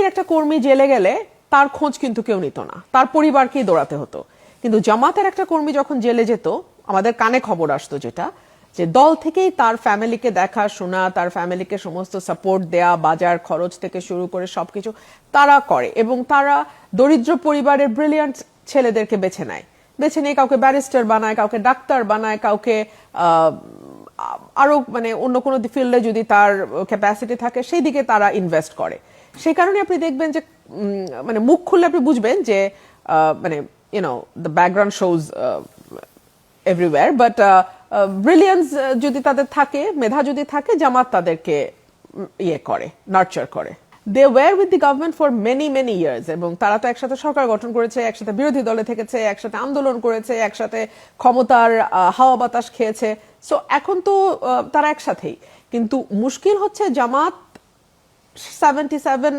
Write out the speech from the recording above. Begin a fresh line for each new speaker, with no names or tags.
বিএনপির একটা কর্মী জেলে গেলে তার খোঁজ কিন্তু কেউ নিত না, তার পরিবারকেই দৌড়াতে হতো। কিন্তু জামাতের একটা কর্মী যখন জেলে যেত, আমাদের কানে খবর আসতো যেটা, যে দল থেকেই তার ফ্যামিলিকে দেখা শোনা, তার ফ্যামিলিকে সমস্ত সাপোর্ট দেয়া, বাজার খরচ থেকে শুরু করে সবকিছু তারা করে। এবং তারা দরিদ্র পরিবারের ব্রিলিয়ান্ট ছেলেদেরকে বেছে নেয়, কাউকে ব্যারিস্টার বানায়, কাউকে ডাক্তার বানায়, কাউকে আরো মানে অন্য কোনো ফিল্ডে যদি তার ক্যাপাসিটি থাকে সেই দিকে তারা ইনভেস্ট করে। সেই কারণে আপনি দেখবেন যে মানে মুখ খুললে আপনি বুঝবেন যে মানে the background shows everywhere, but brilliance যদি তাদের থাকে, মেধা যদি থাকে, জামাত তাদেরকে ইয়ে করে, নার্চার করে। They were with the government for many many years, এবং তারা তো একসাথে সরকার গঠন করেছে, একসাথে বিরোধী দলে থেকেছে, একসাথে আন্দোলন করেছে, একসাথে ক্ষমতার হাওয়া বাতাস খেয়েছে। সো এখন তো তারা একসাথেই। কিন্তু মুশকিল হচ্ছে জামাত 77